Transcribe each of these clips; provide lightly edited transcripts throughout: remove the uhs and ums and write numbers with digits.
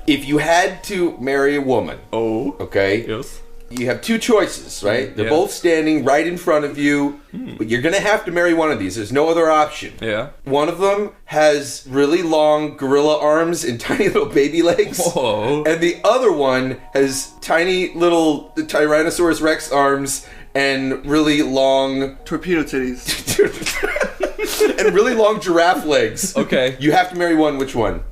If you had to marry a woman, okay? Yes. You have two choices, right? They're both standing right in front of you, but you're gonna have to marry one of these. There's no other option. Yeah. One of them has really long gorilla arms and tiny little baby legs. Whoa. And the other one has tiny little Tyrannosaurus Rex arms and really long... Torpedo titties. and really long giraffe legs. Okay. You have to marry one. Which one?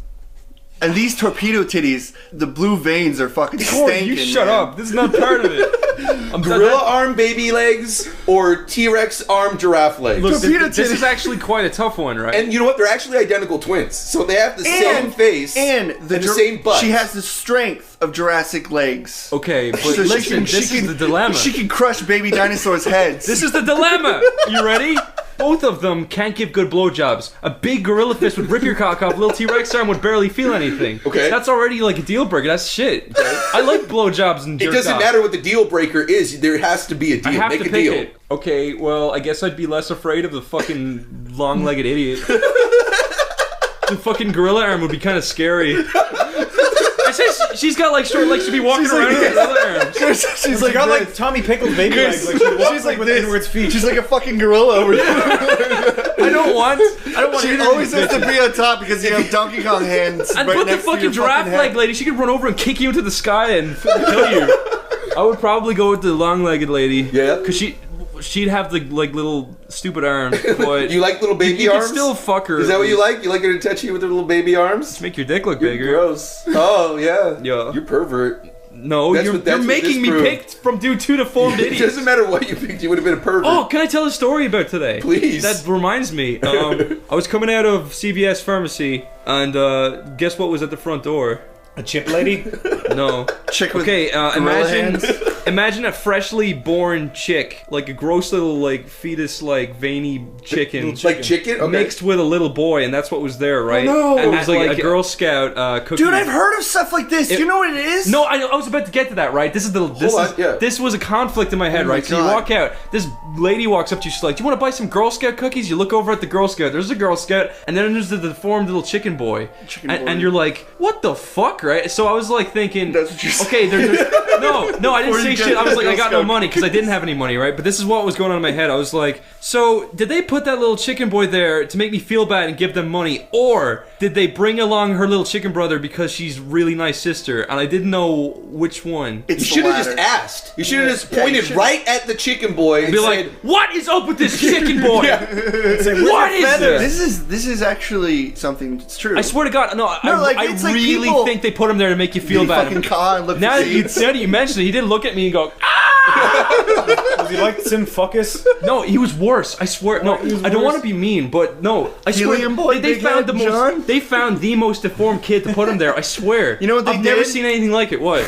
And these torpedo titties, the blue veins are fucking stinking. You shut up. This is not part of it. Gorilla arm baby legs or T-Rex arm giraffe legs? Look, this is actually quite a tough one, right? And you know what? They're actually identical twins. So they have the same face and the same butt. She has the strength of Jurassic legs. Okay, but So listen, this is the dilemma. She can crush baby dinosaurs' heads. This is the dilemma. You ready? Both of them can't give good blowjobs. A big gorilla fist would rip your cock off. Little T-Rex arm would barely feel anything. Okay. That's already like a deal breaker. That's shit. I like blowjobs and jerk It doesn't off. matter what the deal breaker is. There has to be a deal. I have Make to a pick deal. it. Okay, well, I guess I'd be less afraid of the fucking long-legged idiot. The fucking gorilla arm would be kind of scary. I said she's got like short legs to be walking around with gorilla arms. She's like got like Tommy Pickles baby legs. Like she's like with inwards feet. She's like a fucking gorilla over here. I don't want She either of always these has to bitches. be on top because you have Donkey Kong hands. And right put the next to fucking your giraffe fucking leg head. lady. She could run over and kick you into the sky and kill you. I would probably go with the long-legged lady. Yeah? Because she'd have the like little stupid arms. But You like little baby you arms? could still fuck her. Is that what you like? You like her to touch you with her little baby arms? Make your dick look You're bigger. gross. Oh, yeah. Yeah. You're pervert. No, That's you're what this making me proved. picked from two deformed It idiots. doesn't matter what you picked. You would have been a pervert. Oh, can I tell a story about today? Please. That reminds me. I was coming out of CVS pharmacy, and guess what was at the front door? A chip lady? No. Chick with Okay, gorilla imagine hands. imagine a freshly born chick, like a gross little like fetus, like veiny chicken, Like chicken? Okay. mixed with a little boy, and that's what was there, right? no. And it was like a Girl Scout cookie. Dude, I've heard of stuff like this. Do you know what it is? No, I was about to get to that, right? This was a conflict in my head, Oh my right? So you God. walk out, this lady walks up to you, she's like, "Do you want to buy some Girl Scout cookies?" You look over at the Girl Scout, there's a Girl Scout, and then there's the deformed little chicken boy. And you're like, what the fuck, right? So I was like thinking, That's what you're saying. okay, no, I didn't Before say you get shit. I was the like, I Girl got no Scout money, because I didn't have any money, right? But this is what was going on in my head. I was like, so did they put that little chicken boy there to make me feel bad and give them money, or did they bring along her little chicken brother because she's really nice sister? And I didn't know which one. You It's should the have just latter. asked. You should have just Yeah, you pointed should've. right at the chicken boy and Be said, like, what is up with this chicken boy? What is this? This is actually something that's true. I swear to God, no, like, I it's like really people- think they put him there to make you feel He bad. fucking caw and look Now for that you seeds. said it, you mentioned it, he did look at me and go, ah! Was he like Sim Fuckus? No, he was worse. I swear. No, He was I don't worse? want to be mean, but no, I swear. Helium boy, they big found head, the most. John? They found the most deformed kid to put him there. I swear. You know what they I've never did? seen anything like it. What?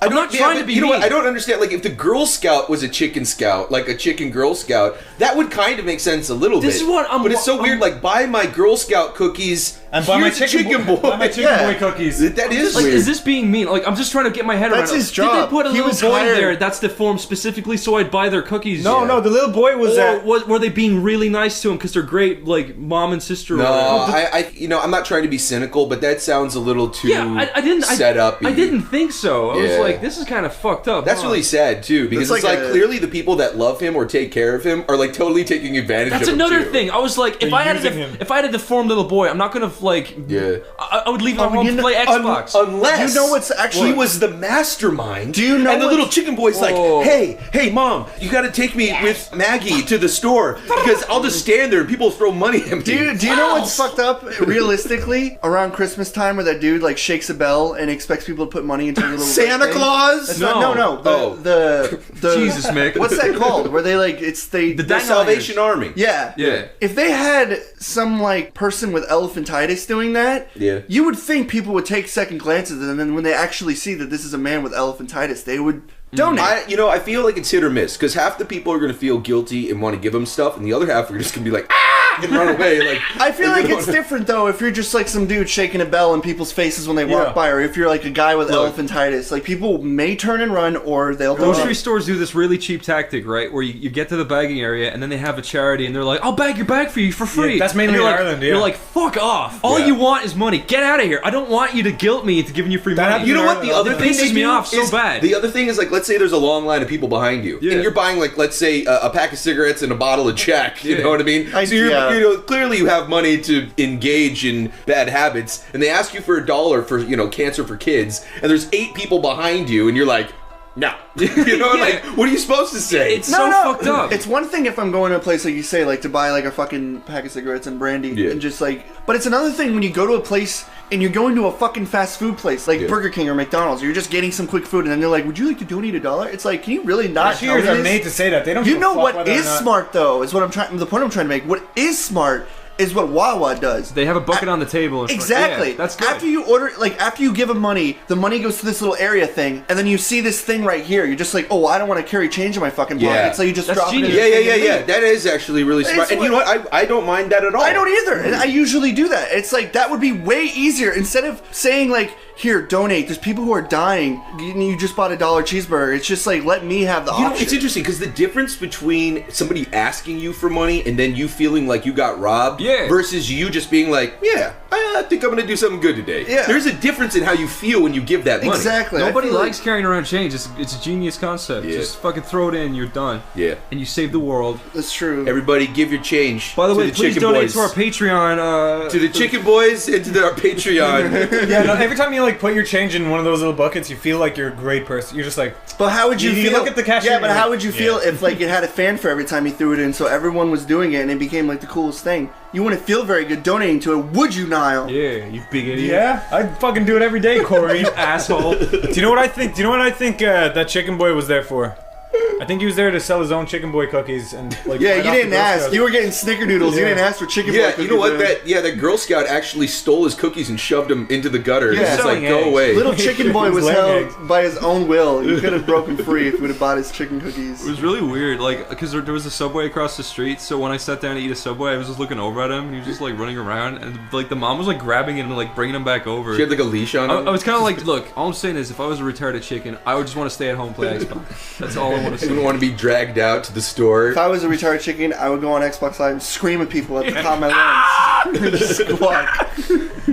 I'm not trying to be you know mean. what? I don't understand. Like, if the Girl Scout was a chicken scout, like a chicken Girl Scout, that would kind of make sense a little bit. This is what I'm- But it's so weird. Like, buy my Girl Scout cookies. And buy my here's a chicken boy. Buy my chicken Yeah. boy cookies. That is Like, weird. is this being mean? Like, I'm just trying to get my head around That's it. his Did job. they put a He little was boy hired- there that's deformed specifically so I'd buy their cookies? No, no, the little boy was Or at. were they being really nice to him because they're great, like mom and sister? No, or whatever? I'm not trying to be cynical, but that sounds a little too I didn't set up. I didn't think so. I was Yeah. like, this is kind of fucked up. That's huh? really sad too, because That's it's like like a- clearly the people that love him or take care of him are like totally taking advantage That's of him. another too. thing. I was like, if They're I had using him. if I had a deformed little boy, I'm not gonna like. Yeah. I would leave him at home you to know- play Xbox. Unless You know what's actually- he was the mastermind. Do you know And the what's- little chicken boy's like, Oh. hey, mom, you got to take me with Maggie to the store because I'll just stand there and people throw money at me. Do you know what's fucked up? Realistically, around Christmas time, where that dude like shakes a bell and expects people to put money into a little Santa thing? Claus? That's No. not, Oh. the Jesus, Mick. What's that called? Where they like The The Salvation Army. Yeah. Yeah. If they had some like person with elephantitis doing that, Yeah. you would think people would take second glances, and then when they actually see that this is a man with elephantitis, they would donate. I feel like it's hit or miss because half the people are going to feel guilty and want to give him stuff, and the other half are just going to be like, ah! and run away. Like I feel like it's different though if you're just like some dude shaking a bell in people's faces when they walk by, or if you're like a guy with elephantitis. Like people may turn and run, or they'll Grocery stores do this really cheap tactic, right? Where you get to the bagging area and then they have a charity and they're like, "I'll bag your bag for you for free." Yeah, that's mainly in Ireland. You're like, "Fuck off! All you want is money. Get out of here! I don't want you to guilt me into giving you free money." You know what? The other thing pisses me off so bad. The other thing is like, let's say there's a long line of people behind you, and you're buying like, let's say, a pack of cigarettes and a bottle of Jack. You know what I mean? So you know, clearly you have money to engage in bad habits, and they ask you for $1 for cancer for kids, and there's 8 people behind you, and you're like, no. You know, like, what are you supposed to say? It's fucked up. It's one thing if I'm going to a place like you say, like to buy like a fucking pack of cigarettes and brandy, and just like, but it's another thing when you go to a place and you're going to a fucking fast food place like Burger King or McDonald's, or you're just getting some quick food, and then they're like, "Would you like to donate $1?" It's like, can you really not? Cashiers are made to say that. They don't. You know what is smart though? Is what I'm trying. The point I'm trying to make. What is smart is what Wawa does. They have a bucket on the table. Exactly. Yeah, that's good. After you order, like after you give them money, the money goes to this little area thing, and then you see this thing right here. You're just like, oh, I don't want to carry change in my fucking pocket, so you just drop genius. it. Yeah. That is actually really smart. And you know what? I don't mind that at all. I don't either. And I usually do that. It's like that would be way easier instead of saying like, here, donate. There's people who are dying. You just bought $1 cheeseburger. It's just like, let me have the option. It's interesting because the difference between somebody asking you for money and then you feeling like you got robbed versus you just being like, yeah, I think I'm going to do something good today. Yeah. There's a difference in how you feel when you give that money. Exactly. Nobody likes carrying around change. It's a genius concept. Yeah. Just fucking throw it in. You're done. Yeah. And you save the world. That's true. Everybody give your change. By the way, please donate boys. to our Patreon. To the Chicken Boys and to our Patreon. Yeah, no, every time you like put your change in one of those little buckets, you feel like you're a great person. You're just like, but how would you feel? Look at the cashier. Yeah, but how would you feel if like it had a fanfare every time you threw it in, so everyone was doing it and it became like the coolest thing? You wouldn't feel very good donating to it, would you, Niall? Yeah, you big idiot. Yeah, I'd fucking do it every day, Corey. You asshole. Do you know what I think? That Chicken Boy was there for? I think he was there to sell his own Chicken Boy cookies and like. Yeah, you didn't ask. You were getting Snickerdoodles. You didn't ask for Chicken Boy cookies. You know what? That Girl Scout actually stole his cookies and shoved them into the gutter. Yeah. It's just like, go away. Little Chicken Boy was held by his own will. He could have broken free if he would have bought his chicken cookies. It was really weird, like, because there was a Subway across the street, so when I sat down to eat a Subway, I was just looking over at him, and he was just, like, running around, and, like, the mom was, like, grabbing him and, like, bringing him back over. She had, like, a leash on him? I was kind of like, look, all I'm saying is, if I was a retarded chicken, I would just want to stay at home and play Xbox. That's all I want to say. You wouldn't want to be dragged out to the store. If I was a retarded chicken, I would go on Xbox Live and scream at people at the top of my lungs. Just squawk.